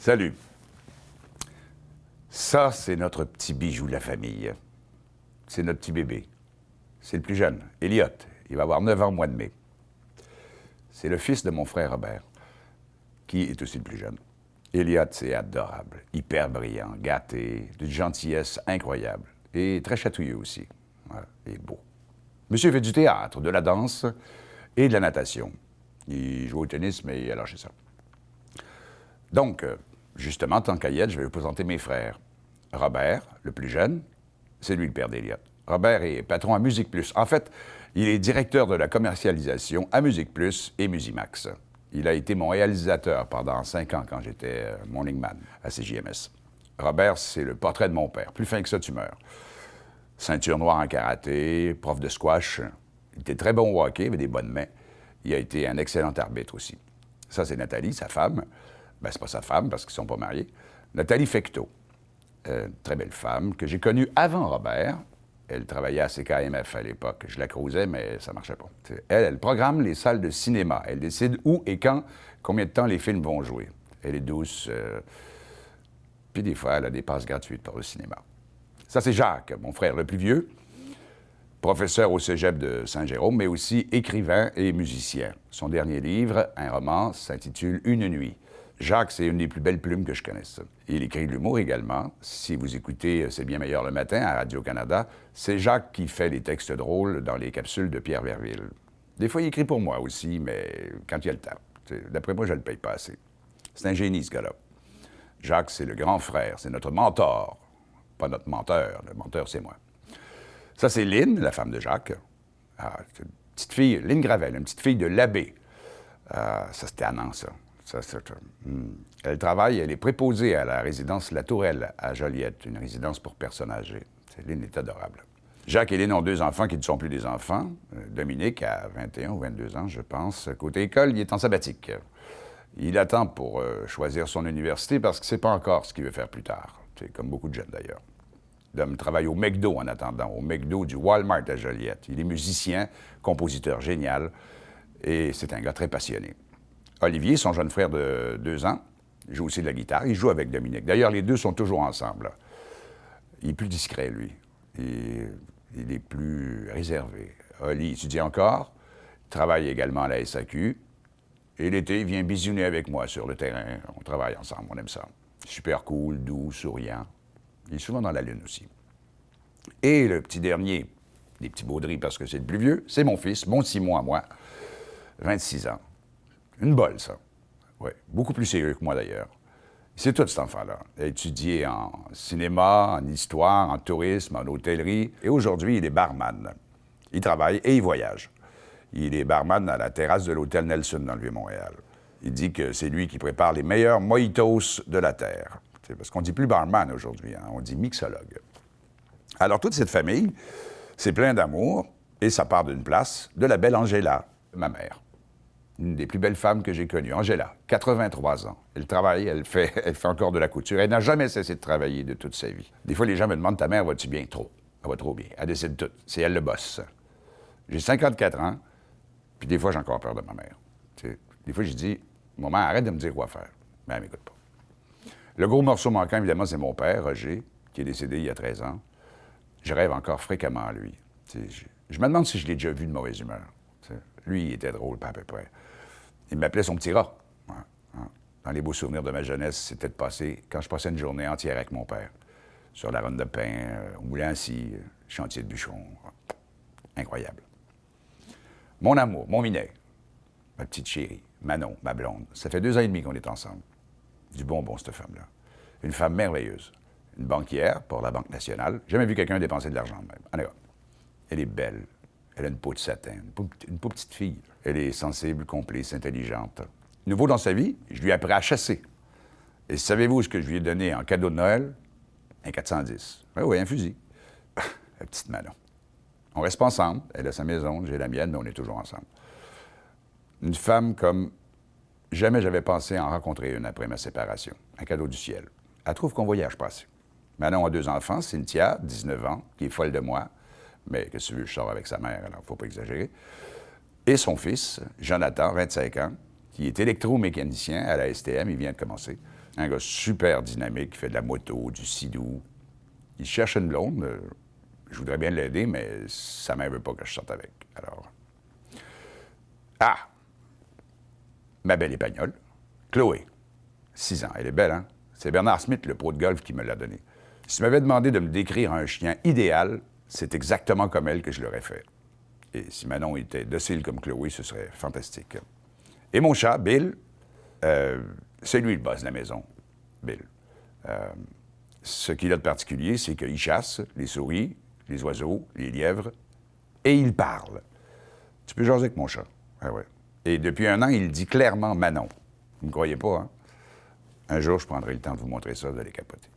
Salut. Ça, c'est notre petit bijou de la famille. C'est notre petit bébé. C'est le plus jeune, Elliot. Il va avoir 9 ans au mois de mai. C'est le fils de mon frère Robert, qui est aussi le plus jeune. Elliot, c'est adorable, hyper brillant, gâté, d'une gentillesse incroyable et très chatouilleux aussi. Ouais, et beau. Monsieur fait du théâtre, de la danse et de la natation. Il joue au tennis, mais il a lâché ça. Donc, justement, tant qu'à y être, je vais vous présenter mes frères. Robert, le plus jeune, c'est lui le père d'Elliot. Robert est patron à Musique Plus. En fait, il est directeur de la commercialisation à Musique Plus et Musimax. Il a été mon réalisateur pendant 5 ans quand j'étais Morning Man à CJMS. Robert, c'est le portrait de mon père. Plus fin que ça, tu meurs. Ceinture noire en karaté, prof de squash. Il était très bon au hockey, avait des bonnes mains. Il a été un excellent arbitre aussi. Ça, c'est Nathalie, sa femme. Ben, c'est pas sa femme parce qu'ils sont pas mariés. Nathalie Fecteau. Très belle femme que j'ai connue avant Robert. Elle travaillait à CKMF à l'époque. Je la croisais, mais ça marchait pas. Elle programme les salles de cinéma. Elle décide où et quand, combien de temps les films vont jouer. Elle est douce. Puis des fois, elle a des passes gratuites pour le cinéma. Ça, c'est Jacques, mon frère le plus vieux, professeur au cégep de Saint-Jérôme, mais aussi écrivain et musicien. Son dernier livre, un roman, s'intitule « Une nuit ». Jacques, c'est une des plus belles plumes que je connaisse. Il écrit de l'humour également. Si vous écoutez C'est bien meilleur le matin à Radio-Canada, c'est Jacques qui fait les textes drôles dans les capsules de Pierre Verville. Des fois, il écrit pour moi aussi, mais quand il y a le temps. D'après moi, je ne le paye pas assez. C'est un génie, ce gars-là. Jacques, c'est le grand frère, c'est notre mentor. Pas notre menteur, le menteur, c'est moi. Ça, c'est Lynn, la femme de Jacques. Ah, c'est une petite fille, Lynn Gravel, une petite fille de l'abbé. Ça, c'était Annan, ça. Elle travaille, elle est préposée à la résidence La Tourelle à Joliette, une résidence pour personnes âgées. Lynn est adorable. Jacques et Lynn ont 2 enfants qui ne sont plus des enfants. Dominique a 21 ou 22 ans, je pense. Côté école, il est en sabbatique. Il attend pour choisir son université parce que c'est pas encore ce qu'il veut faire plus tard. C'est comme beaucoup de jeunes, d'ailleurs. Dom travaille au McDo en attendant, au McDo du Walmart à Joliette. Il est musicien, compositeur génial, et c'est un gars très passionné. Olivier, son jeune frère de 2 ans, joue aussi de la guitare. Il joue avec Dominique. D'ailleurs, les deux sont toujours ensemble. Il est plus discret, lui. Il est plus réservé. Oli étudie encore, travaille également à la SAQ. Et l'été, il vient bisouner avec moi sur le terrain. On travaille ensemble, on aime ça. Super cool, doux, souriant. Il est souvent dans la lune aussi. Et le petit dernier, des petits bauderies parce que c'est le plus vieux, c'est mon fils, mon Simon à moi, 26 ans. Une bolle, ça. Oui, beaucoup plus sérieux que moi, d'ailleurs. C'est tout, cet enfant-là. Il a étudié en cinéma, en histoire, en tourisme, en hôtellerie. Et aujourd'hui, il est barman. Il travaille et il voyage. Il est barman à la terrasse de l'hôtel Nelson dans le Vieux-Montréal. Il dit que c'est lui qui prépare les meilleurs mojitos de la Terre. C'est parce qu'on ne dit plus barman aujourd'hui, hein, on dit mixologue. Alors, toute cette famille, c'est plein d'amour et ça part d'une place de la belle Angela, ma mère. Une des plus belles femmes que j'ai connues, Angela, 83 ans. Elle travaille, elle fait encore de la couture. Elle n'a jamais cessé de travailler de toute sa vie. Des fois, les gens me demandent, ta mère, va-tu bien? Trop. Elle va trop bien. Elle décide tout. C'est elle le boss. J'ai 54 ans, puis des fois, j'ai encore peur de ma mère. Des fois, je dis, maman, arrête de me dire quoi faire. Mais elle ne m'écoute pas. Le gros morceau manquant, évidemment, c'est mon père, Roger, qui est décédé il y a 13 ans. Je rêve encore fréquemment à lui. Je me demande si je l'ai déjà vu de mauvaise humeur. Lui, il était drôle, pas à peu près. Il m'appelait son petit rat. Dans les beaux souvenirs de ma jeunesse, c'était de passer, quand je passais une journée entière avec mon père, sur la ronde de pain, au moulin à scie, chantier de bûcheron. Incroyable. Mon amour, mon minet, ma petite chérie, Manon, ma blonde. Ça fait 2 ans et demi qu'on est ensemble. Du bonbon, cette femme-là. Une femme merveilleuse. Une banquière pour la Banque nationale. J'ai jamais vu quelqu'un dépenser de l'argent de même. En tout cas, elle est belle. Elle a une peau de satin, une peau petite fille. Elle est sensible, complice, intelligente. Nouveau dans sa vie, je lui ai appris à chasser. Et savez-vous ce que je lui ai donné en cadeau de Noël? Un 410. Oui, un fusil. La petite Manon. On reste pas ensemble. Elle a sa maison, j'ai la mienne, mais on est toujours ensemble. Une femme comme jamais j'avais pensé en rencontrer une après ma séparation. Un cadeau du ciel. Elle trouve qu'on voyage pas assez. Manon a 2 enfants, Cynthia, 19 ans, qui est folle de moi. Mais que tu veux, je sors avec sa mère, alors faut pas exagérer. Et son fils, Jonathan, 25 ans, qui est électromécanicien à la STM, il vient de commencer. Un gars super dynamique, qui fait de la moto, du sidou. Il cherche une blonde. Je voudrais bien l'aider, mais sa mère veut pas que je sorte avec. Alors... Ah! Ma belle épagnole, Chloé, 6 ans. Elle est belle, hein? C'est Bernard Smith, le pro de golf, qui me l'a donné. Si tu m'avais demandé de me décrire un chien idéal, c'est exactement comme elle que je l'aurais fait. Et si Manon était docile comme Chloé, ce serait fantastique. Et mon chat, Bill, c'est lui le boss de la maison, Bill. Ce qu'il a de particulier, c'est qu'il chasse les souris, les oiseaux, les lièvres, et il parle. Tu peux jaser avec mon chat. Ah ouais. Et depuis 1 an, il dit clairement Manon. Vous ne me croyez pas, hein? Un jour, je prendrai le temps de vous montrer ça, vous allez capoter.